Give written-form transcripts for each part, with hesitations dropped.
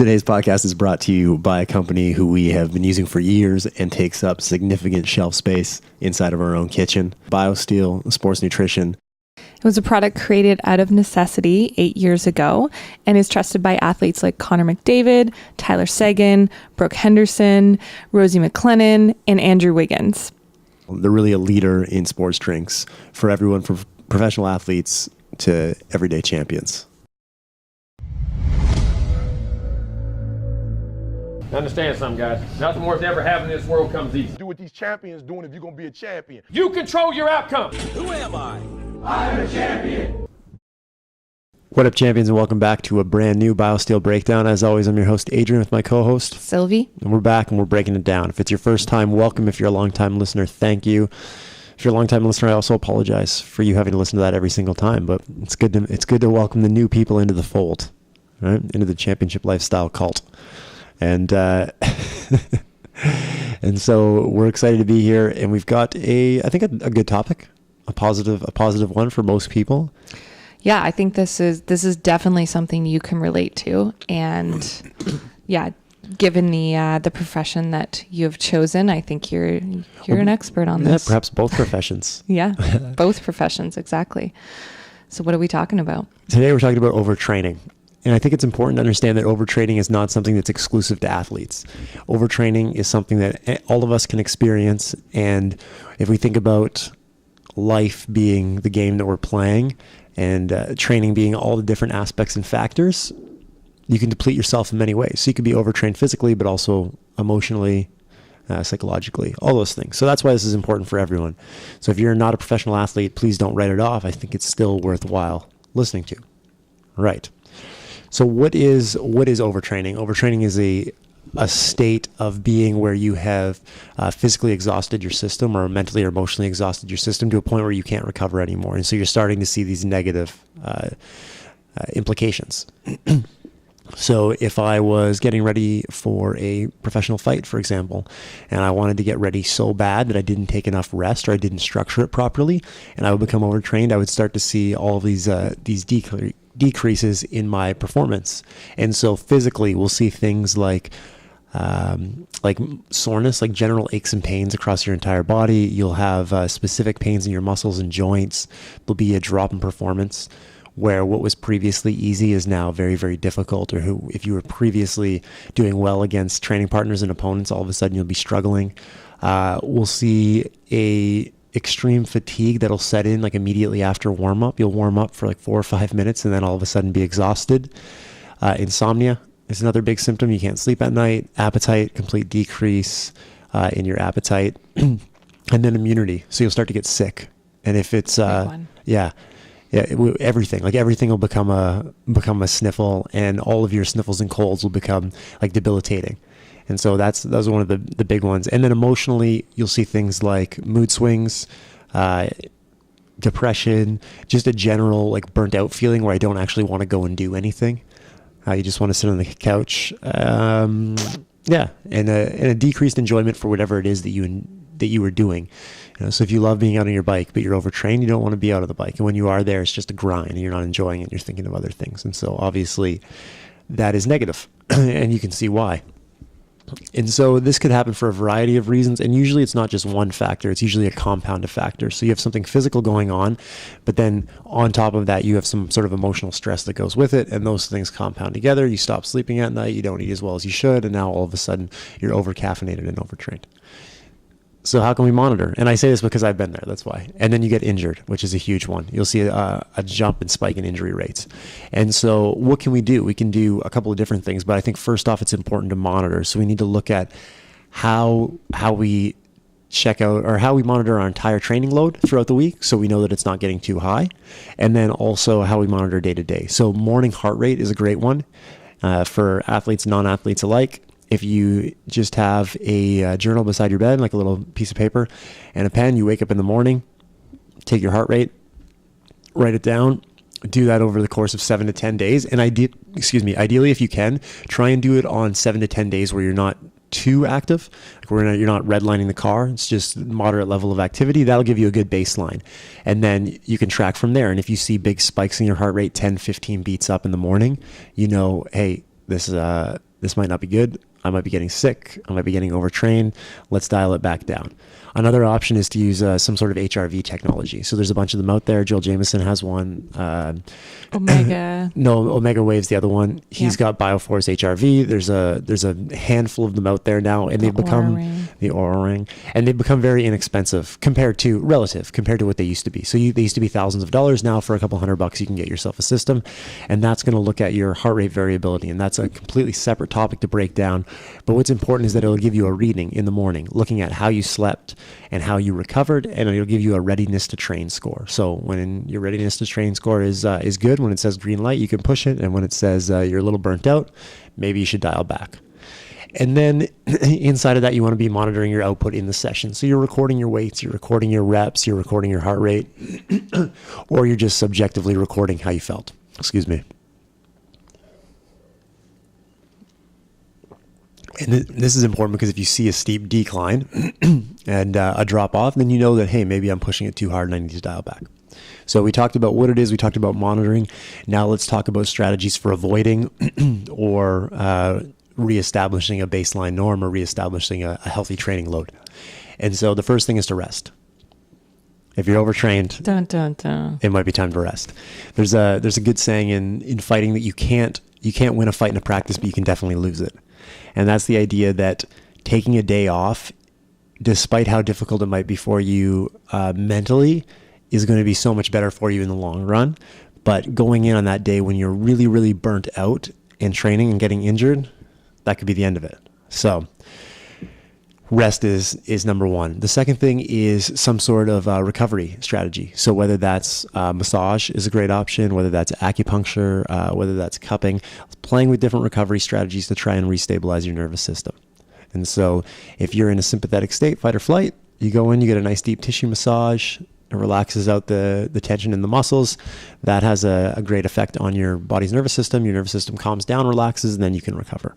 Today's podcast is brought to you by a company who we have been using for years and takes up significant shelf space inside of our own kitchen. Biosteel Sports Nutrition. It was a product created out of necessity 8 years ago and is trusted by athletes like Connor McDavid, Tyler Seguin, Brooke Henderson, Rosie MacLennan, and Andrew Wiggins. They're really a leader in sports drinks for everyone from professional athletes to everyday champions. Understand something, guys. Nothing worth ever having in this world comes easy. Do what these champions doing if you're going to be a champion. You control your outcome. Who am I? I'm a champion. What up, champions, and welcome back to a brand new Biosteel Breakdown. As always, I'm your host, Adrian, with my co-host, Sylvie. And we're back and we're breaking it down. If it's your first time, welcome. If you're a long-time listener, thank you. If you're a long-time listener, I also apologize for you having to listen to that every single time, but it's good to welcome the new people into the fold, right? Into the championship lifestyle cult. And and so we're excited to be here, and we've got I think a good topic, a positive one for most people. Yeah, I think this is definitely something you can relate to, and yeah, given the profession that you have chosen, I think you're an expert on this. Yeah, perhaps both professions. Yeah, both professions, exactly. So what are we talking about? Today we're talking about overtraining. And I think it's important to understand that overtraining is not something that's exclusive to athletes. Overtraining is something that all of us can experience. And if we think about life being the game that we're playing and training being all the different aspects and factors, you can deplete yourself in many ways. So you could be overtrained physically, but also emotionally, psychologically, all those things. So that's why this is important for everyone. So if you're not a professional athlete, please don't write it off. I think it's still worthwhile listening to. Right. So what is overtraining? Overtraining is a state of being where you have physically exhausted your system or mentally or emotionally exhausted your system to a point where you can't recover anymore. And so you're starting to see these negative implications. So if I was getting ready for a professional fight, for example, and I wanted to get ready so bad that I didn't take enough rest or I didn't structure it properly, and I would become overtrained, I would start to see all of these decreases in my performance. And so physically we'll see things like soreness, like general aches and pains across your entire body. You'll have specific pains in your muscles and joints. There'll be a drop in performance where what was previously easy is now very, very difficult, or if you were previously doing well against training partners and opponents, all of a sudden you'll be struggling. We'll see a extreme fatigue that'll set in like immediately after warm up. You'll warm up for like 4 or 5 minutes and then all of a sudden be exhausted. Insomnia is another big symptom. You can't sleep at night. Appetite, complete decrease in your appetite. And then immunity. So you'll start to get sick. And if it's everything will become a sniffle, and all of your sniffles and colds will become like debilitating. And so that's one of the big ones. And then emotionally, you'll see things like mood swings, depression, just a general like burnt out feeling where I don't actually want to go and do anything. You just want to sit on the couch. And a decreased enjoyment for whatever it is that you were doing. So if you love being out on your bike, but you're overtrained, you don't want to be out of the bike. And when you are there, it's just a grind and you're not enjoying it. You're thinking of other things. And so obviously that is negative and you can see why. And so this could happen for a variety of reasons. And usually it's not just one factor. It's usually a compound of factors. So you have something physical going on, but then on top of that, you have some sort of emotional stress that goes with it. And those things compound together. You stop sleeping at night. You don't eat as well as you should. And now all of a sudden you're over-caffeinated and overtrained. So how can we monitor? And I say this because I've been there, that's why. And then you get injured, which is a huge one. You'll see a jump and spike in injury rates. And so what can we do? We can do a couple of different things, but I think first off, it's important to monitor. So we need to look at how we check out or how we monitor our entire training load throughout the week so we know that it's not getting too high. And then also how we monitor day to day. So morning heart rate is a great one for athletes, non-athletes alike. If you just have a journal beside your bed, like a little piece of paper and a pen, you wake up in the morning, take your heart rate, write it down, do that over the course of 7 to 10 days. And ideally, if you can, try and do it on 7 to 10 days where you're not too active, where you're not redlining the car. It's just moderate level of activity. That'll give you a good baseline. And then you can track from there. And if you see big spikes in your heart rate, 10, 15 beats up in the morning, you know, hey, this is this might not be good. I might be getting sick. I might be getting overtrained. Let's dial it back down. Another option is to use some sort of HRV technology. So there's a bunch of them out there. Joel Jameson has one. Omega. No, Omega Wave's the other one. He's got Bioforce HRV. There's a handful of them out there now, and they've become the Oura Ring, and they've become very inexpensive compared to what they used to be. So they used to be thousands of dollars. Now for a couple $100 you can get yourself a system, and that's going to look at your heart rate variability, and that's a completely separate topic to break down. But what's important is that it'll give you a reading in the morning, looking at how you slept and how you recovered, and it'll give you a readiness to train score. So when your readiness to train score is good, when it says green light, you can push it, and when it says you're a little burnt out, maybe you should dial back. And then inside of that, you want to be monitoring your output in the session. So you're recording your weights, you're recording your reps, you're recording your heart rate, or you're just subjectively recording how you felt. Excuse me. And this is important because if you see a steep decline and a drop off, then you know that, hey, maybe I'm pushing it too hard and I need to dial back. So we talked about what it is. We talked about monitoring. Now let's talk about strategies for avoiding or reestablishing a baseline norm or reestablishing a healthy training load. And so the first thing is to rest. If you're overtrained, it might be time to rest. There's a good saying in fighting that you can't win a fight in a practice, but you can definitely lose it. And that's the idea that taking a day off, despite how difficult it might be for you mentally, is going to be so much better for you in the long run. But going in on that day when you're really, really burnt out in training and getting injured, that could be the end of it. So rest is number one. The second thing is some sort of recovery strategy. So whether that's massage is a great option, whether that's acupuncture, whether that's cupping, playing with different recovery strategies to try and restabilize your nervous system. And so if you're in a sympathetic state, fight or flight, you go in, you get a nice deep tissue massage. It relaxes out the tension in the muscles. That has a great effect on your body's nervous system. Your nervous system calms down, relaxes, and then you can recover.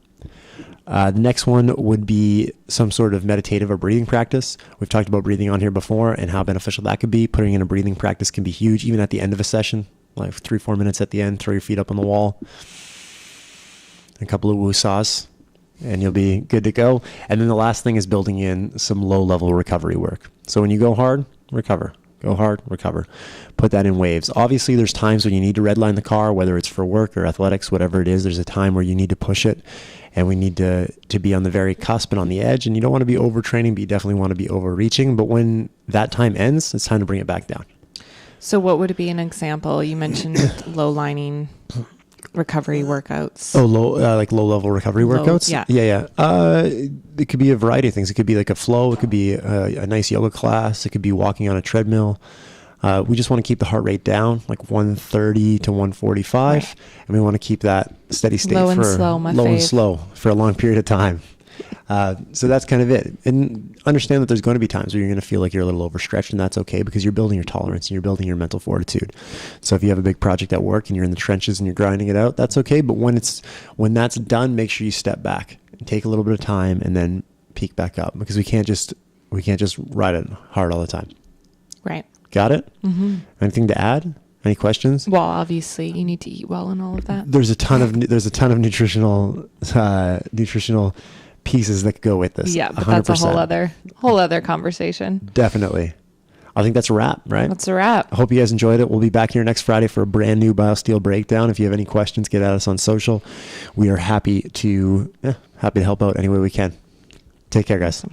The next one would be some sort of meditative or breathing practice. We've talked about breathing on here before and how beneficial that could be. Putting in a breathing practice can be huge, even at the end of a session, like 3-4 minutes at the end, throw your feet up on the wall, a couple of woo-saws, and you'll be good to go. And then the last thing is building in some low-level recovery work. So when you go hard, recover. Go hard, recover. Put that in waves. Obviously, there's times when you need to redline the car, whether it's for work or athletics, whatever it is. There's a time where you need to push it, and we need to be on the very cusp and on the edge. And you don't want to be overtraining, but you definitely want to be overreaching. But when that time ends, it's time to bring it back down. So what would be an example? You mentioned low-lining recovery workouts. Oh, like low-level recovery workouts? Yeah. It could be a variety of things. It could be like a flow. It could be a nice yoga class. It could be walking on a treadmill. We just want to keep the heart rate down, like 130 to 145. Right. And we want to keep that steady state low and slow for a long period of time. So that's kind of it. And understand that there's going to be times where you're going to feel like you're a little overstretched, and that's okay because you're building your tolerance and you're building your mental fortitude. So if you have a big project at work and you're in the trenches and you're grinding it out, that's okay. But when that's done, make sure you step back and take a little bit of time and then peak back up, because we can't just ride it hard all the time. Right. Got it? Mm-hmm. Anything to add? Any questions? Well, obviously you need to eat well and all of that. There's a ton of nutritional pieces that could go with this. Yeah, but 100%. That's a whole other conversation. Definitely. I think that's a wrap, right? That's a wrap. I hope you guys enjoyed it. We'll be back here next Friday for a brand new Biosteel breakdown. If you have any questions, get at us on social. We are happy to help out any way we can. Take care, guys.